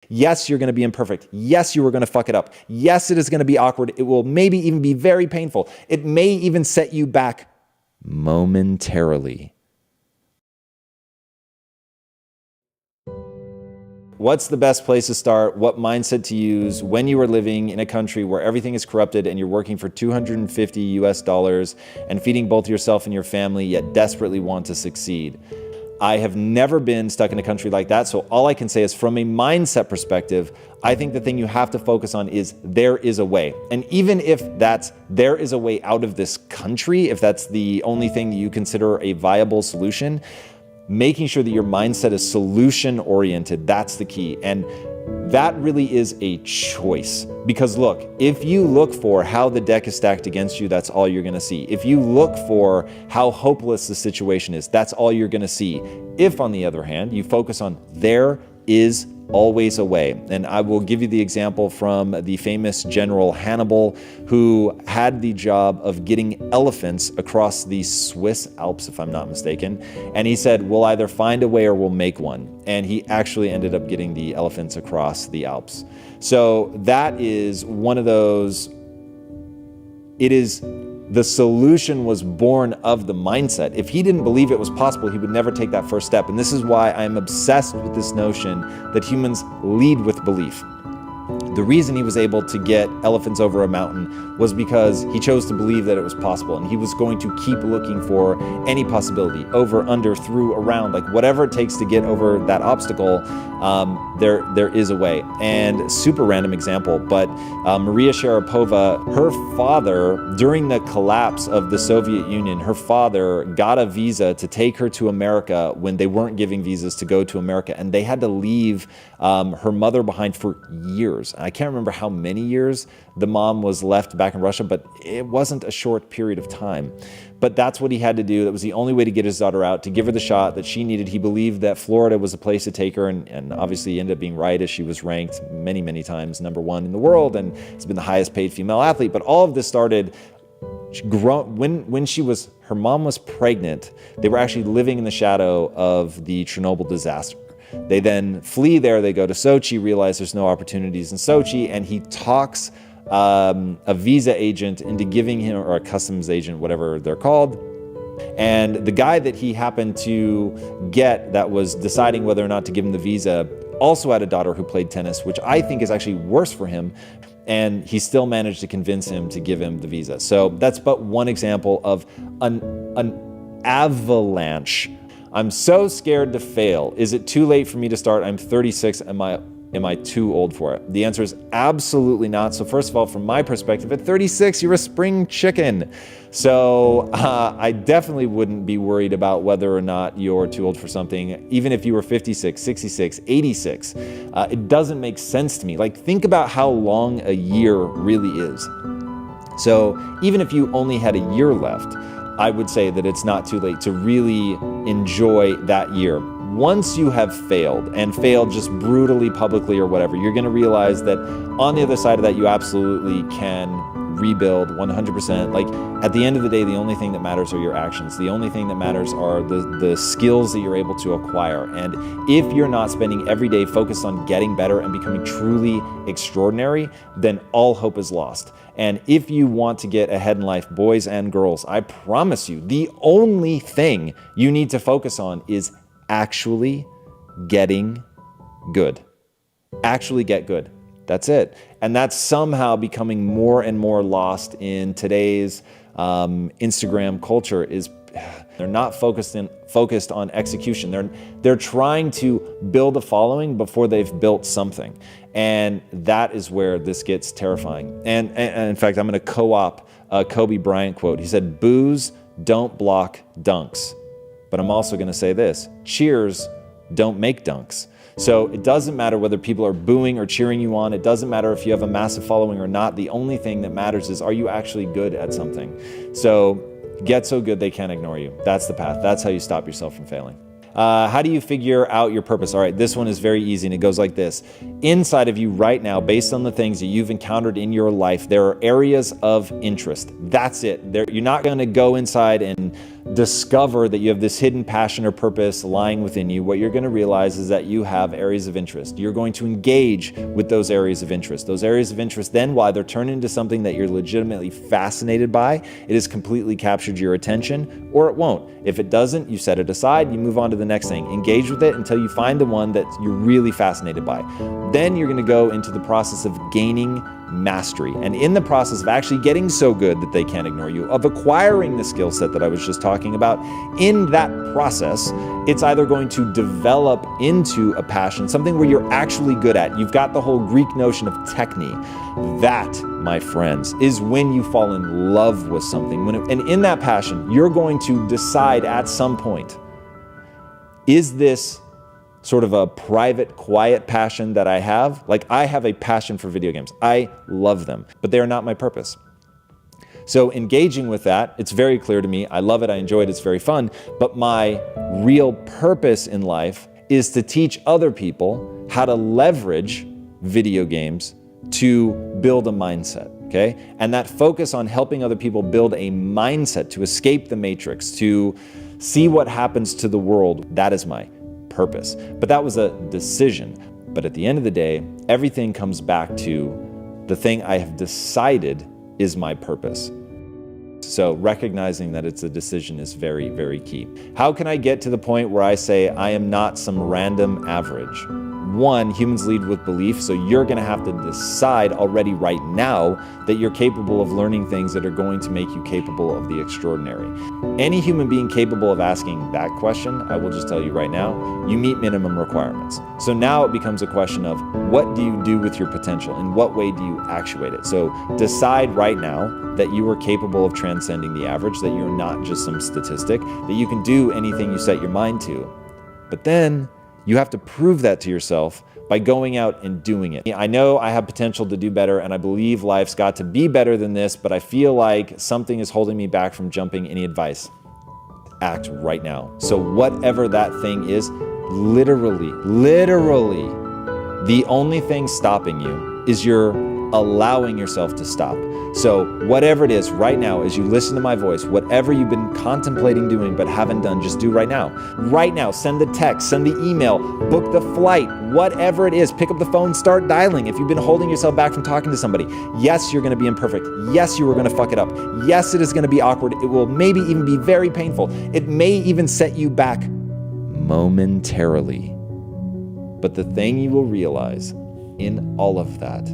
Yes, you're going to be imperfect. Yes, you are going to fuck it up. Yes, it is going to be awkward. It will maybe even be very painful. It may even set you back momentarily. What's the best place to start? What mindset to use when you are living in a country where everything is corrupted and you're working for $250 and feeding both yourself and your family, yet desperately want to succeed? I have never been stuck in a country like that. So all I can say is from a mindset perspective, I think the thing you have to focus on is there is a way. And even if that's there is a way out of this country, if that's the only thing you consider a viable solution, making sure that your mindset is solution oriented, that's the key. And that really is a choice. Because look, if you look for how the deck is stacked against you, that's all you're gonna see. If you look for how hopeless the situation is, that's all you're gonna see. If, on the other hand, you focus on there is always a way. And I will give you the example from the famous General Hannibal, who had the job of getting elephants across the Swiss Alps, if I'm not mistaken. And he said, we'll either find a way or we'll make one. And he actually ended up getting the elephants across the Alps. So that is one of those, the solution was born of the mindset. If he didn't believe it was possible, he would never take that first step. And this is why I'm obsessed with this notion that humans lead with belief. The reason he was able to get elephants over a mountain was because he chose to believe that it was possible, and he was going to keep looking for any possibility, over, under, through, around, like whatever it takes to get over that obstacle. There is a way. And super random example, but Maria Sharapova, her father, during the collapse of the Soviet Union, her father got a visa to take her to America when they weren't giving visas to go to America, and they had to leave her mother behind for years. I can't remember how many years the mom was left back in Russia, but it wasn't a short period of time. But that's what he had to do. That was the only way to get his daughter out, to give her the shot that she needed. He believed that Florida was a place to take her, and obviously he ended up being right, as she was ranked many, many times #1 in the world, and has been the highest paid female athlete. But all of this started when her mom was pregnant. They were actually living in the shadow of the Chernobyl disaster. They then flee there, they go to Sochi, realize there's no opportunities in Sochi, and he talks a visa agent into giving him, or a customs agent, whatever they're called. And the guy that he happened to get that was deciding whether or not to give him the visa also had a daughter who played tennis, which I think is actually worse for him. And he still managed to convince him to give him the visa. So that's but one example of an avalanche. I'm so scared to fail. Is it too late for me to start? I'm 36. Am I too old for it? The answer is absolutely not. So first of all, from my perspective, at 36, you're a spring chicken. So I definitely wouldn't be worried about whether or not you're too old for something. Even if you were 56, 66, 86, it doesn't make sense to me. Like, think about how long a year really is. So even if you only had a year left, I would say that it's not too late to really enjoy that year. Once you have failed, and failed just brutally, publicly, or whatever, you're going to realize that on the other side of that, you absolutely can rebuild 100%. Like, at the end of the day, the only thing that matters are your actions. The only thing that matters are the skills that you're able to acquire. And if you're not spending every day focused on getting better and becoming truly extraordinary, then all hope is lost. And if you want to get ahead in life, boys and girls, I promise you, the only thing you need to focus on is actually getting good. Actually get good. That's it. And that's somehow becoming more and more lost in today's Instagram culture. They're not focused on execution. They're trying to build a following before they've built something. And that is where this gets terrifying. And in fact, I'm going to co-op a Kobe Bryant quote. He said, "Boos don't block dunks." But I'm also going to say this: cheers don't make dunks. So it doesn't matter whether people are booing or cheering you on. It doesn't matter if you have a massive following or not. The only thing that matters is, are you actually good at something? So get so good they can't ignore you. That's the path. That's how you stop yourself from failing. How do you figure out your purpose? All right, this one is very easy, and it goes like this. Inside of you right now, based on the things that you've encountered in your life, there are areas of interest. That's it. You're not going to go inside and discover that you have this hidden passion or purpose lying within you, what you're going to realize is that you have areas of interest. You're going to engage with those areas of interest. Those areas of interest then, while they're turned into something that you're legitimately fascinated by, it has completely captured your attention, or it won't. If it doesn't, you set it aside, you move on to the next thing. Engage with it until you find the one that you're really fascinated by. Then you're going to go into the process of gaining mastery. And in the process of actually getting so good that they can't ignore you, of acquiring the skill set that I was just talking about, in that process, it's either going to develop into a passion, something where you're actually good at. You've got the whole Greek notion of techne. That, my friends, is when you fall in love with something. And in that passion, you're going to decide at some point, is this sort of a private, quiet passion that I have? Like, I have a passion for video games. I love them, but they are not my purpose. So engaging with that, it's very clear to me. I love it. I enjoy it. It's very fun. But my real purpose in life is to teach other people how to leverage video games to build a mindset. Okay? And that focus on helping other people build a mindset to escape the matrix, to see what happens to the world, that is my purpose. But that was a decision. But at the end of the day, everything comes back to the thing I have decided is my purpose. So recognizing that it's a decision is very, very key. How can I get to the point where I say I am not some random average? One, humans lead with belief, so you're going to have to decide already right now that you're capable of learning things that are going to make you capable of the extraordinary. Any human being capable of asking that question, I will just tell you right now, you meet minimum requirements. So now it becomes a question of, what do you do with your potential? In what way do you actuate it? So decide right now that you are capable of transcending the average, that you're not just some statistic, that you can do anything you set your mind to. But then you have to prove that to yourself by going out and doing it. I know I have potential to do better, and I believe life's got to be better than this, but I feel like something is holding me back from jumping. Any advice? Act right now. So whatever that thing is, literally, the only thing stopping you is you're allowing yourself to stop. So whatever it is right now, as you listen to my voice, whatever you've been contemplating doing but haven't done, just do right now. Right now, send the text, send the email, book the flight, whatever it is, pick up the phone, start dialing. If you've been holding yourself back from talking to somebody, yes, you're going to be imperfect. Yes, you are going to fuck it up. Yes, it is going to be awkward. It will maybe even be very painful. It may even set you back momentarily. But the thing you will realize in all of that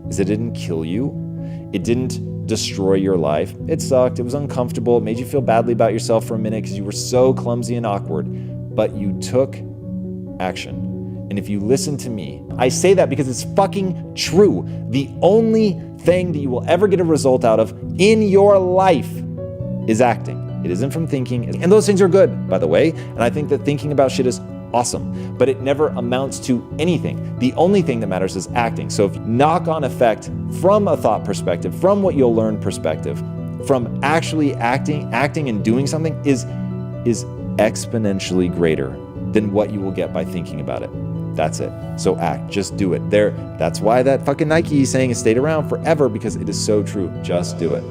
is it didn't kill you. It didn't destroy your life. It sucked. It was uncomfortable. It made you feel badly about yourself for a minute because you were so clumsy and awkward. But you took action. And if you listen to me, I say that because it's fucking true. The only thing that you will ever get a result out of in your life is acting. It isn't from thinking. And those things are good, by the way. And I think that thinking about shit is awesome, but it never amounts to anything. The only thing that matters is acting. So if knock-on effect from a thought perspective, from what you'll learn perspective, from actually acting and doing something is exponentially greater than what you will get by thinking about it. That's it. So act, just do it. That's why that fucking Nike saying has stayed around forever, because it is so true. Just do it.